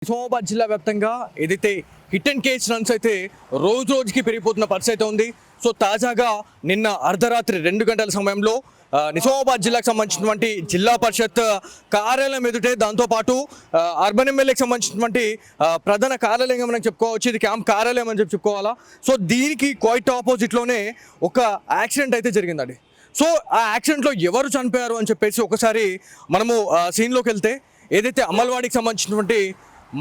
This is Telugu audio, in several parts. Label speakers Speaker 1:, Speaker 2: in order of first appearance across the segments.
Speaker 1: నిజామాబాద్ జిల్లా వ్యాప్తంగా ఏదైతే హిట్ అండ్ కేస్ రన్స్ అయితే రోజు రోజుకి పెరిగిపోతున్న పరిస్థితి అయితే ఉంది. సో తాజాగా నిన్న అర్ధరాత్రి 2 గంటల సమయంలో నిజామాబాద్ జిల్లాకు సంబంధించినటువంటి జిల్లా పరిషత్ కార్యాలయం ఎదుటే, దాంతోపాటు అర్బన్ ఎమ్మెల్యేకి సంబంధించినటువంటి ప్రధాన కార్యాలయం మనం చెప్పుకోవచ్చు. ఇది క్యాంప్ కార్యాలయం అని చెప్పుకోవాలా. సో దీనికి క్వైట్ ఆపోజిట్లోనే ఒక యాక్సిడెంట్ అయితే జరిగిందండి. సో ఆ యాక్సిడెంట్లో ఎవరు చనిపోయారు అని చెప్పేసి ఒకసారి మనము సీన్లోకి వెళ్తే, ఏదైతే అమల్వాడికి సంబంధించినటువంటి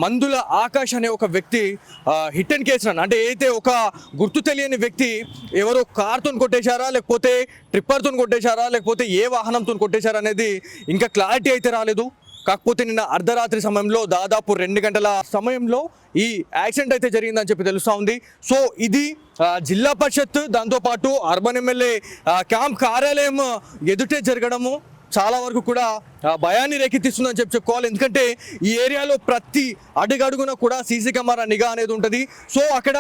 Speaker 1: మందుల ఆకాష్ అనే ఒక వ్యక్తి హిట్ అండ్ కేస్ రన్ అంటే ఏదైతే ఒక గుర్తు తెలియని వ్యక్తి ఎవరో కార్తో కొట్టేశారా, లేకపోతే ట్రిప్పర్తో కొట్టేశారా, లేకపోతే ఏ వాహనంతో కొట్టేశారా అనేది ఇంకా క్లారిటీ అయితే రాలేదు. కాకపోతే నిన్న అర్ధరాత్రి సమయంలో దాదాపు 2 గంటల సమయంలో ఈ యాక్సిడెంట్ అయితే జరిగిందని చెప్పి తెలుస్తూ ఉంది. సో ఇది జిల్లా పరిషత్, దాంతోపాటు అర్బన్ ఎమ్మెల్యే క్యాంప్ కార్యాలయం ఎదుటే జరగడము చాలా వరకు కూడా భయాన్ని రేకెత్తిస్తుందని చెప్పుకోవాలి. ఎందుకంటే ఈ ఏరియాలో ప్రతి అడుగడుగున కూడా సీసీ కెమెరా నిఘా అనేది ఉంటుంది. సో అక్కడ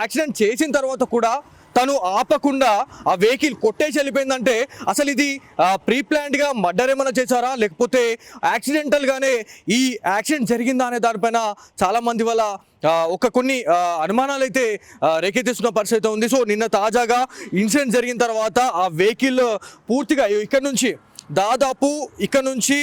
Speaker 1: యాక్సిడెంట్ చేసిన తర్వాత కూడా తను ఆపకుండా ఆ వెహికల్ కొట్టేసి వెళ్ళిపోయిందంటే అసలు ఇది ప్రీ ప్లాన్డ్గా మర్డర్ ఏమైనా చేశారా, లేకపోతే యాక్సిడెంటల్గానే ఈ యాక్సిడెంట్ జరిగిందా అనే దానిపైన చాలామంది వల్ల కొన్ని అనుమానాలు అయితే రేకెత్తిస్తున్న పరిస్థితి ఉంది. సో నిన్న తాజాగా ఇన్సిడెంట్ జరిగిన తర్వాత ఆ వెహికల్ పూర్తిగా ఇక్కడ నుంచి దాదాపు ఇక్కడ నుంచి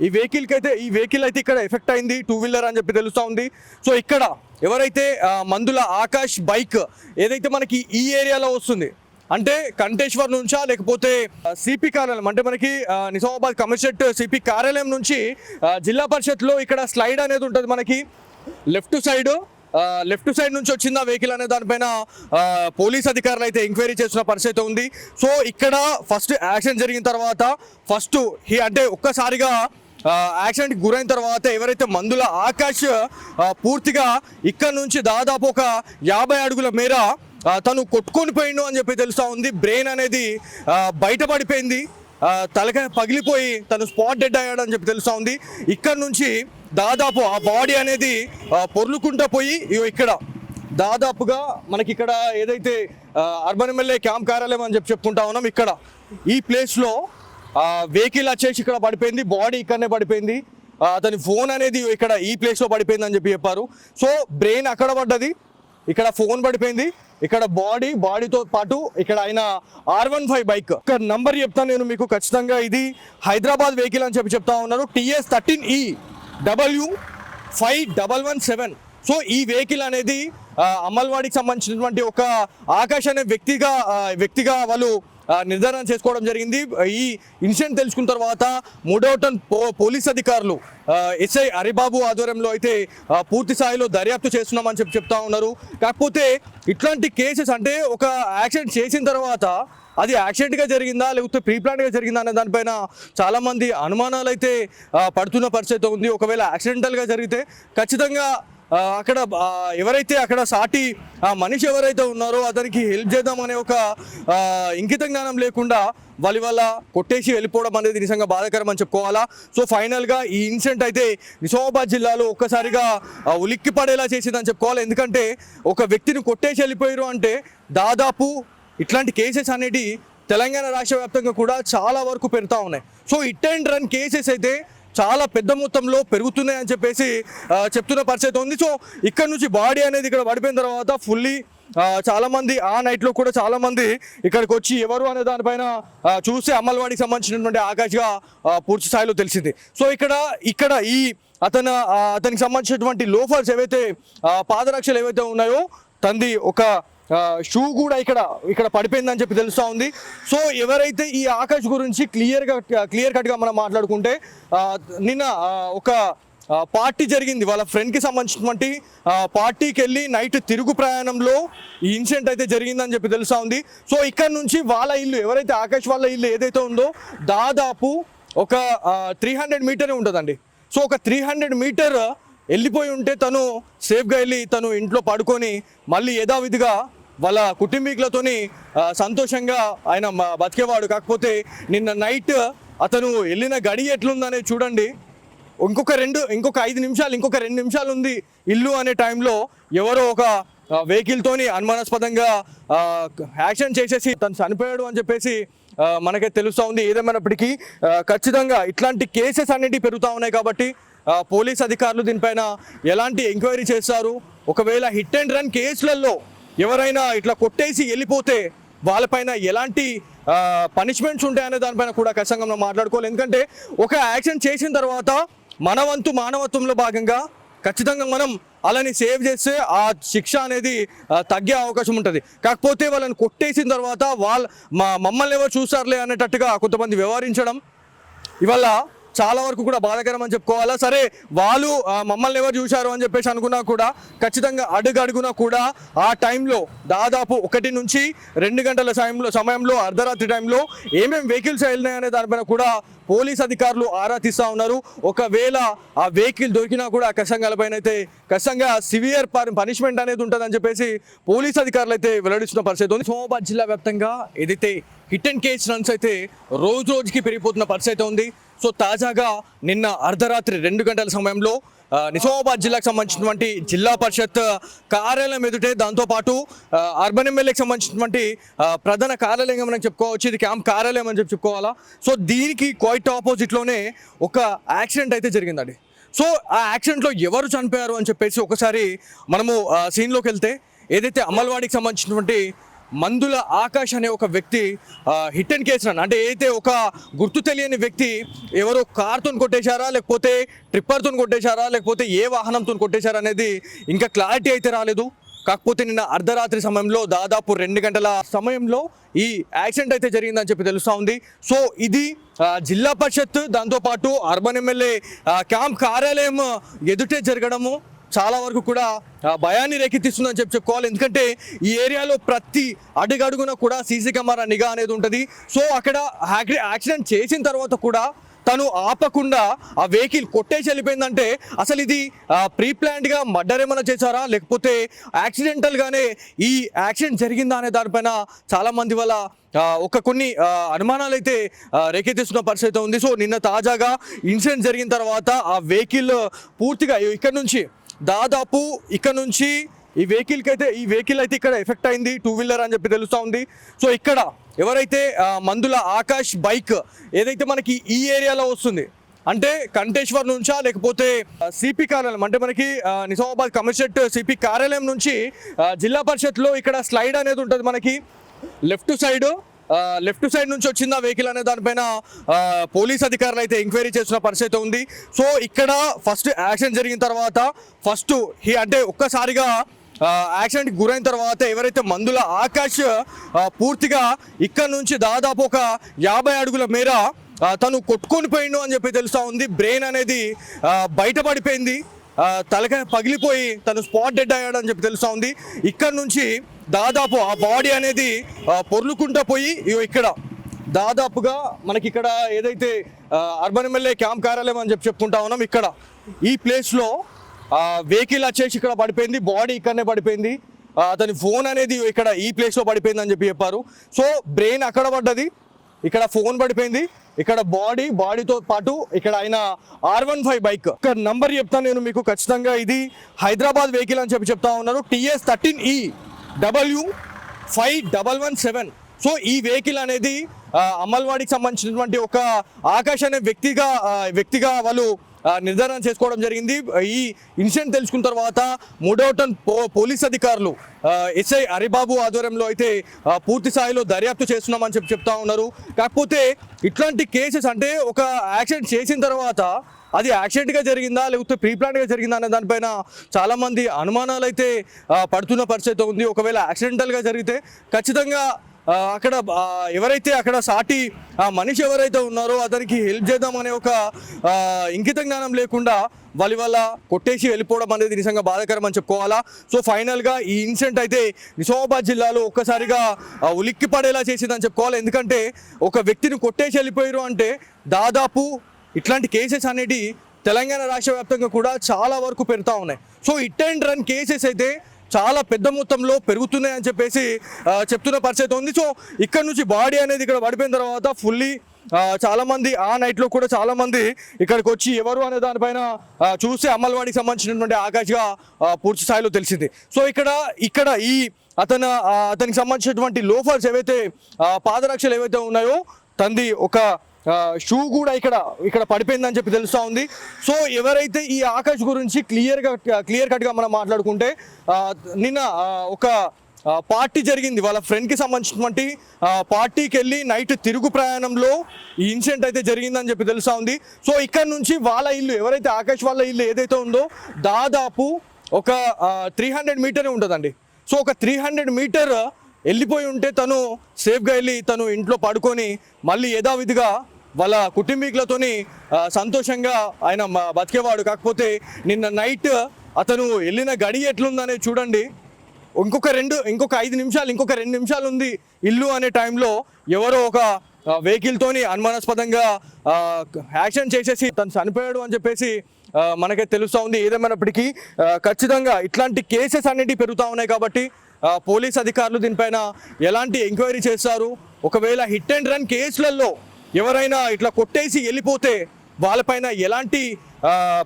Speaker 1: ఈ వెహికల్ అయితే ఇక్కడ ఎఫెక్ట్ అయింది, 2 వీలర్ అని చెప్పి తెలుస్తూ ఉంది. సో ఇక్కడ ఎవరైతే మందుల ఆకాష్ బైక్ ఏదైతే మనకి ఈ ఏరియాలో వస్తుంది అంటే కంటేశ్వర్ నుంచా, లేకపోతే సిపి కార్యాలయం అంటే మనకి నిజామాబాద్ కమిషనరేట్ సిపి కార్యాలయం నుంచి జిల్లా పరిషత్లో ఇక్కడ స్లైడ్ అనేది ఉంటుంది మనకి లెఫ్ట్ సైడ్ నుంచి వచ్చింది ఆ వెహికల్ అనే దానిపైన పోలీస్ అధికారులు అయితే ఎంక్వైరీ చేస్తున్న పరిస్థితి ఉంది. సో ఇక్కడ ఫస్ట్ యాక్సిడెంట్ జరిగిన తర్వాత అంటే ఒక్కసారిగా యాక్సిడెంట్కి గురైన తర్వాత ఎవరైతే మందుల ఆకాష్ పూర్తిగా ఇక్కడ నుంచి దాదాపు ఒక 50 అడుగుల మేర తను కొట్టుకొని పోయిండు అని చెప్పి తెలుస్తూ ఉంది. బ్రెయిన్ అనేది బయటపడిపోయింది, తలకాయ పగిలిపోయి తను స్పాట్ డెడ్ అయ్యాడని చెప్పి తెలుస్తూ ఉంది. ఇక్కడ నుంచి దాదాపు ఆ బాడీ అనేది పొర్లుకుంటా పోయి ఇక్కడ దాదాపుగా మనకి ఇక్కడ ఏదైతే అర్బన్ ఎమ్మెల్యే క్యాంప్ కార్యాలయం అని చెప్పుకుంటా ఉన్నాం, ఇక్కడ ఈ ప్లేస్లో వెహికల్ వచ్చేసి ఇక్కడ పడిపోయింది, బాడీ ఇక్కడనే పడిపోయింది, అతని ఫోన్ అనేది ఇక్కడ ఈ ప్లేస్లో పడిపోయింది అని చెప్పారు. సో బ్రెయిన్ అక్కడ పడ్డది, ఇక్కడ ఫోన్ పడిపోయింది, ఇక్కడ బాడీతో పాటు ఇక్కడ ఆయన R15 బైక్ ఇక్కడ నంబర్ చెప్తాను నేను మీకు ఖచ్చితంగా. ఇది హైదరాబాద్ వెహికల్ అని చెప్తా ఉన్నారు, TS13E W5117. సో ఈ వెహికల్ అనేది అమల్వాడికి సంబంధించినటువంటి ఒక ఆకాష్ అనే వ్యక్తిగా వాళ్ళు నిర్ధారణ చేసుకోవడం జరిగింది. ఈ ఇన్సిడెంట్ తెలుసుకున్న తర్వాత మూడవటన్ పోలీస్ అధికారులు ఎస్ఐ హరిబాబు ఆధ్వర్యంలో అయితే పూర్తి స్థాయిలో దర్యాప్తు చేస్తున్నామని చెప్తా ఉన్నారు. కాకపోతే ఇట్లాంటి కేసెస్ అంటే ఒక యాక్సిడెంట్ చేసిన తర్వాత అది యాక్సిడెంట్గా జరిగిందా, లేకపోతే ప్రీ ప్లాన్గా జరిగిందా అనే దానిపైన చాలామంది అనుమానాలు అయితే పడుతున్న పరిస్థితి ఉంది. ఒకవేళ యాక్సిడెంటల్గా జరిగితే ఖచ్చితంగా అక్కడ ఎవరైతే అక్కడ సాటి మనిషి ఎవరైతే ఉన్నారో అతనికి హెల్ప్ చేద్దామనే ఒక ఇంకిత జ్ఞానం లేకుండా వాళ్ళ కొట్టేసి వెళ్ళిపోవడం అనేది నిజంగా బాధాకరం అని చెప్పుకోవాలా. సో ఫైనల్గా ఈ ఇన్సిడెంట్ అయితే నిజామాబాద్ జిల్లాలో ఒక్కసారిగా ఉలిక్కి పడేలా చేసిందని చెప్పుకోవాలి. ఎందుకంటే ఒక వ్యక్తిని కొట్టేసి వెళ్ళిపోయారు అంటే దాదాపు ఇట్లాంటి కేసెస్ అనేవి తెలంగాణ రాష్ట్ర వ్యాప్తంగా కూడా చాలా వరకు పెరుగుతూ ఉన్నాయి. So hit and run cases అయితే చాలా పెద్ద మొత్తంలో పెరుగుతున్నాయని చెప్పేసి చెప్తున్న పరిస్థితి ఉంది. సో ఇక్కడ నుంచి బాడీ అనేది ఇక్కడ పడిపోయిన తర్వాత ఫుల్లీ చాలామంది ఆ నైట్లో కూడా చాలామంది ఇక్కడికి వచ్చి ఎవరు అనే దానిపైన చూస్తే అమల్వాడికి సంబంధించినటువంటి ఆకాష్గా పూర్తి స్థాయిలో తెలిసింది. సో ఇక్కడ ఈ అతనికి సంబంధించినటువంటి లోఫర్స్ ఏవైతే పాదరక్షలు ఏవైతే ఉన్నాయో తంది ఒక షూ కూడా ఇక్కడ పడిపోయిందని చెప్పి తెలుస్తూ ఉంది. సో ఎవరైతే ఈ ఆకాష్ గురించి క్లియర్ కట్గా మనం మాట్లాడుకుంటే నిన్న ఒక పార్టీ జరిగింది, వాళ్ళ ఫ్రెండ్కి సంబంధించినటువంటి పార్టీకి వెళ్ళి నైట్ తిరుగు ప్రయాణంలో ఈ ఇన్సిడెంట్ అయితే జరిగిందని చెప్పి తెలుస్తూ ఉంది. సో ఇక్కడ నుంచి వాళ్ళ ఇల్లు ఎవరైతే ఆకాష్ వాళ్ళ ఇల్లు ఏదైతే ఉందో దాదాపు ఒక 300 మీటరే ఉంటుందండి. సో ఒక 300 మీటర్ వెళ్ళిపోయి ఉంటే తను సేఫ్గా వెళ్ళి తను ఇంట్లో పడుకొని మళ్ళీ యథావిధిగా వాళ్ళ కుటుంబీకులతోని సంతోషంగా ఆయన బతికేవాడు. కాకపోతే నిన్న నైట్ అతను వెళ్ళిన గడి ఎట్లుందనేది చూడండి. ఇంకొక 2 నిమిషాలు ఉంది ఇల్లు అనే టైంలో ఎవరో ఒక వెహికల్తోని అనుమానాస్పదంగా యాక్సిడెంట్ చేసేసి తను చనిపోయాడు అని చెప్పేసి మనకే తెలుస్తూ ఉంది. ఏదేమైనప్పటికీ ఖచ్చితంగా ఇట్లాంటి కేసెస్ అన్నిటి పెరుగుతూ ఉన్నాయి కాబట్టి పోలీస్ అధికారులు దీనిపైన ఎలాంటి ఎంక్వైరీ చేస్తారు, ఒకవేళ హిట్ అండ్ రన్ కేసులలో ఎవరైనా ఇట్లా కొట్టేసి వెళ్ళిపోతే వాళ్ళపైన ఎలాంటి పనిష్మెంట్స్ ఉంటాయనే దానిపైన కూడా ఖచ్చితంగా మనం మాట్లాడుకోవాలి. ఎందుకంటే ఒక యాక్షన్ చేసిన తర్వాత మన వంతు మానవత్వంలో భాగంగా ఖచ్చితంగా మనం అలాని సేవ్ చేస్తే ఆ శిక్ష అనేది తగ్గే అవకాశం ఉంటుంది. కాకపోతే వాళ్ళని కొట్టేసిన తర్వాత మమ్మల్ని ఎవరు చూస్తారులే అనేటట్టుగా కొంతమంది వ్యవహరించడం ఇవాళ చాలా వరకు కూడా బాధాకరం అని చెప్పుకోవాలా. సరే వాళ్ళు మమ్మల్ని ఎవరు చూశారు అని చెప్పేసి అనుకున్నా కూడా ఖచ్చితంగా అడుగడుగునా కూడా ఆ టైంలో దాదాపు 1 నుంచి 2 గంటల సమయంలో అర్ధరాత్రి టైంలో ఏమేమి వెహికల్స్ వెళ్ళినాయనే దానిపైన కూడా పోలీస్ అధికారులు ఆరా తీస్తూ ఉన్నారు. ఒకవేళ ఆ వెహికల్ దొరికినా కూడా ఖచ్చితంగా అయితే ఖచ్చితంగా సివియర్ పనిష్మెంట్ అనేది ఉంటుందని చెప్పేసి పోలీస్ అధికారులు అయితే వెల్లడిస్తున్న పరిస్థితి ఉంది. నిజామాబాద్ జిల్లా వ్యాప్తంగా ఏదైతే హిట్ అండ్ కేస్ రన్స్ అయితే రోజుకి పెరిగిపోతున్న పరిస్థితి ఉంది. సో తాజాగా నిన్న అర్ధరాత్రి 2 గంటల సమయంలో నిజామాబాద్ జిల్లాకు సంబంధించినటువంటి జిల్లా పరిషత్ కార్యాలయం ఎదుటే, దాంతోపాటు అర్బన్ ఎమ్మెల్యేకి సంబంధించినటువంటి ప్రధాన కార్యాలయం అని చెప్పుకోవచ్చు, ఇది క్యాంప్ కార్యాలయం అని చెప్పుకోవాలా. సో దీనికి క్వైట్ ఆపోజిట్లోనే ఒక యాక్సిడెంట్ అయితే జరిగిందండి. సో ఆ యాక్సిడెంట్లో ఎవరు చనిపోయారు అని చెప్పేసి ఒకసారి మనము సీన్లోకి వెళ్తే ఏదైతే అమల్వాడికి సంబంధించినటువంటి మందుల ఆకాష్ అనే ఒక వ్యక్తి హిట్ అండ్ కేసు రన్ అంటే ఏదైతే ఒక గుర్తు తెలియని వ్యక్తి ఎవరో కార్తో కొట్టేశారా, లేకపోతే ట్రిప్పర్తో కొట్టేశారా, లేకపోతే ఏ వాహనంతో కొట్టేశారా అనేది ఇంకా క్లారిటీ అయితే రాలేదు. కాకపోతే నిన్న అర్ధరాత్రి సమయంలో దాదాపు 2 గంటల సమయంలో ఈ యాక్సిడెంట్ అయితే జరిగిందని చెప్పి తెలుస్తూ ఉంది. సో ఇది జిల్లా పరిషత్ దాంతోపాటు అర్బన్ ఎమ్మెల్యే క్యాంప్ కార్యాలయం ఎదుటే జరగడము చాలా వరకు కూడా భయాన్ని రేకెత్తిస్తుందని చెప్పుకోవాలి. ఎందుకంటే ఈ ఏరియాలో ప్రతి అడుగడుగున కూడా సీసీ కెమెరా నిఘా అనేది ఉంటుంది. సో అక్కడ యాక్సిడెంట్ చేసిన తర్వాత కూడా తను ఆపకుండా ఆ వెహికల్ కొట్టేసి వెళ్ళిపోయిందంటే అసలు ఇది ప్రీ ప్లాన్డ్గా మర్డర్ ఏమైనా చేశారా, లేకపోతే యాక్సిడెంటల్గానే ఈ యాక్సిడెంట్ జరిగిందా అనే దానిపైన చాలామంది వల్ల కొన్ని అనుమానాలు అయితే రేకెత్తిస్తున్న పరిస్థితి ఉంది. సో నిన్న తాజాగా ఇన్సిడెంట్ జరిగిన తర్వాత ఆ వెహికల్ పూర్తిగా దాదాపు ఇక్కడ నుంచి ఈ వెహికల్ అయితే ఇక్కడ ఎఫెక్ట్ అయింది, 2 వీలర్ అని చెప్పి తెలుస్తూ ఉంది. సో ఇక్కడ ఎవరైతే మందుల ఆకాష్ బైక్ ఏదైతే మనకి ఈ ఏరియాలో వస్తుంది అంటే కంటేశ్వర్ నుంచా లేకపోతే సిపి కార్యాలయం అంటే మనకి నిజామాబాద్ కమిషనరేట్ సిపి కార్యాలయం నుంచి జిల్లా పరిషత్లో ఇక్కడ స్లైడ్ అనేది ఉంటుంది మనకి లెఫ్ట్ సైడ్ నుంచి వచ్చింది ఆ వెహికల్ అనే దానిపైన పోలీస్ అధికారులు అయితే ఎంక్వైరీ చేస్తున్న పరిస్థితి ఉంది. సో ఇక్కడ ఫస్ట్ యాక్సిడెంట్ జరిగిన తర్వాత అంటే ఒక్కసారిగా యాక్సిడెంట్కి గురైన తర్వాత ఎవరైతే మందుల ఆకాష్ పూర్తిగా ఇక్కడ నుంచి దాదాపు ఒక 50 అడుగుల మేర తను కొట్టుకొని పోయిండు అని చెప్పి తెలుస్తూ ఉంది. బ్రెయిన్ అనేది బయటపడిపోయింది, తలకాయ పగిలిపోయి తను స్పాట్ డెడ్ అయ్యాడని చెప్పి తెలుస్తూ ఉంది. ఇక్కడ నుంచి దాదాపు ఆ బాడీ అనేది పొర్లుకుంటా పోయి ఇక్కడ దాదాపుగా మనకి ఇక్కడ ఏదైతే అర్బన్ ఎమ్మెల్యే క్యాంప్ కార్యాలయం అని చెప్పుకుంటా ఉన్నాం, ఇక్కడ ఈ ప్లేస్లో వెహికల్ వచ్చేసి ఇక్కడ పడిపోయింది, బాడీ ఇక్కడనే పడిపోయింది, అతని ఫోన్ అనేది ఇక్కడ ఈ ప్లేస్లో పడిపోయింది అని చెప్పారు. సో బ్రెయిన్ అక్కడ పడ్డది, ఇక్కడ ఫోన్ పడిపోయింది, ఇక్కడ బాడీతో పాటు ఇక్కడ ఆయన R15 బైక్ ఇక్కడ నంబర్ చెప్తాను నేను మీకు ఖచ్చితంగా, ఇది హైదరాబాద్ వెహికల్ అని చెప్తా ఉన్నారు, TS13E W5117. సో ఈ వెహికల్ అనేది అమల్వాడికి సంబంధించినటువంటి ఒక ఆకాష్ అనే వ్యక్తిగా వాళ్ళు నిర్ధారణ చేసుకోవడం జరిగింది. ఈ ఇన్సిడెంట్ తెలుసుకున్న తర్వాత మూడవటన్ పోలీస్ అధికారులు ఎస్ఐ హరిబాబు ఆధ్వర్యంలో అయితే పూర్తి స్థాయిలో దర్యాప్తు చేస్తున్నామని చెప్తా ఉన్నారు. కాకపోతే ఇట్లాంటి కేసెస్ అంటే ఒక యాక్సిడెంట్ చేసిన తర్వాత అది యాక్సిడెంట్గా జరిగిందా లేకపోతే ప్రీ ప్లాన్గా జరిగిందా అనే దానిపైన చాలామంది అనుమానాలు అయితే పడుతున్న పరిస్థితి ఉంది. ఒకవేళ యాక్సిడెంటల్గా జరిగితే ఖచ్చితంగా అక్కడ ఎవరైతే అక్కడ సాటి మనిషి ఎవరైతే ఉన్నారో అతనికి హెల్ప్ చేద్దామనే ఒక ఇంకిత జ్ఞానం లేకుండా వాళ్ళ కొట్టేసి వెళ్ళిపోవడం అనేది నిజంగా బాధాకరం అని చెప్పుకోవాలా. సో ఫైనల్గా ఈ ఇన్సిడెంట్ అయితే నిజామాబాద్ జిల్లాలో ఒక్కసారిగా ఉలిక్కి పడేలా చేసిందని చెప్పుకోవాలి. ఎందుకంటే ఒక వ్యక్తిని కొట్టేసి వెళ్ళిపోయారు అంటే దాదాపు ఇట్లాంటి కేసెస్ అనేవి తెలంగాణ రాష్ట్ర వ్యాప్తంగా కూడా చాలా వరకు పెరుగుతూ ఉన్నాయి. So hit and run cases అయితే చాలా పెద్ద మొత్తంలో పెరుగుతున్నాయని చెప్పేసి చెప్తున్న పరిస్థితి ఉంది. సో ఇక్కడ నుంచి బాడీ అనేది ఇక్కడ పడిపోయిన తర్వాత ఫుల్లీ చాలామంది ఆ నైట్లో కూడా చాలామంది ఇక్కడికి వచ్చి ఎవరు అనే దానిపైన చూసి అమల్వాడికి సంబంధించినటువంటి ఆకాష్గా పూర్తి స్థాయిలో తెలిసింది. సో ఇక్కడ ఈ అతనికి సంబంధించినటువంటి లోఫర్స్ ఏవైతే పాదరక్షలు ఏవైతే ఉన్నాయో తంది ఒక షూ కూడా ఇక్కడ పడిపోయిందని చెప్పి తెలుస్తూ ఉంది. సో ఎవరైతే ఈ ఆకాష్ గురించి క్లియర్ కట్గా మనం మాట్లాడుకుంటే నిన్న ఒక పార్టీ జరిగింది, వాళ్ళ ఫ్రెండ్కి సంబంధించినటువంటి పార్టీకి వెళ్ళి నైట్ తిరుగు ప్రయాణంలో ఈ ఇన్సిడెంట్ అయితే జరిగిందని చెప్పి తెలుస్తూ ఉంది. సో ఇక్కడ నుంచి వాళ్ళ ఇల్లు, ఎవరైతే ఆకాష్ వాళ్ళ ఇల్లు ఏదైతే ఉందో దాదాపు ఒక 300 మీటరే ఉంటుందండి. సో ఒక 300 మీటర్ వెళ్ళిపోయి ఉంటే తను సేఫ్గా వెళ్ళి తను ఇంట్లో పడుకొని మళ్ళీ యథావిధిగా వాళ్ళ కుటుంబీకులతోని సంతోషంగా ఆయన బతికేవాడు. కాకపోతే నిన్న నైట్ అతను వెళ్ళిన గడి ఎట్లుందనేది చూడండి. ఇంకొక 5 నిమిషాలు, ఇంకొక 2 నిమిషాలు ఉంది ఇల్లు అనే టైంలో ఎవరో ఒక వెహికల్తోని అనుమానాస్పదంగా యాక్షన్ చేసేసి తను చనిపోయాడు అని చెప్పేసి మనకే తెలుస్తూ ఉంది. ఏదేమైనప్పటికీ ఖచ్చితంగా ఇట్లాంటి కేసెస్ అన్నిటి పెరుగుతూ ఉన్నాయి కాబట్టి పోలీస్ అధికారులు దీనిపైన ఎలాంటి ఎంక్వైరీ చేస్తారు, ఒకవేళ హిట్ అండ్ రన్ కేసులలో ఎవరైనా ఇట్లా కొట్టేసి వెళ్ళిపోతే వాళ్ళపైన ఎలాంటి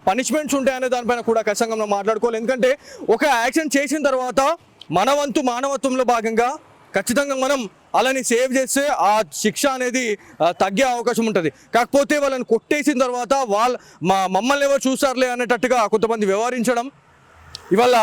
Speaker 1: పనిష్మెంట్స్ ఉంటాయనే దానిపైన కూడా ఖచ్చితంగా మనం మాట్లాడుకోవాలి. ఎందుకంటే ఒక యాక్షన్ చేసిన తర్వాత మన వంతు మానవత్వంలో భాగంగా ఖచ్చితంగా మనం అలాని సేవ్ చేస్తే ఆ శిక్ష అనేది తగ్గే అవకాశం ఉంటుంది. కాకపోతే వాళ్ళని కొట్టేసిన తర్వాత మమ్మల్ని ఎవరు చూస్తారులే అనేటట్టుగా కొంతమంది వ్యవహరించడం ఇవాళ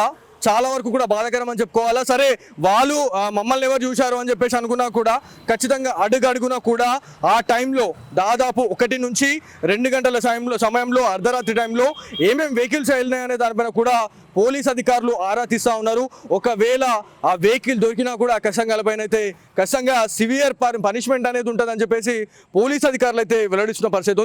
Speaker 1: చాలా వరకు కూడా బాధాకరం అని చెప్పుకోవాలా. సరే వాళ్ళు మమ్మల్ని ఎవరు చూశారు అని చెప్పేసి అనుకున్నా కూడా ఖచ్చితంగా అడుగడుగునా కూడా ఆ టైంలో దాదాపు 1 నుంచి 2 గంటల సమయంలో అర్ధరాత్రి టైంలో ఏమేమి వెహికల్స్ వెళ్ళినాయి అనే దానిపైన కూడా పోలీస్ అధికారులు ఆరా తీస్తూ ఉన్నారు. ఒకవేళ ఆ వెహికల్ దొరికినా కూడా ఖచ్చితంగా అయితే ఖచ్చితంగా సివియర్ పనిష్మెంట్ అనేది ఉంటుందని చెప్పేసి పోలీస్ అధికారులు అయితే వెల్లడిస్తున్న పరిస్థితి ఉంది.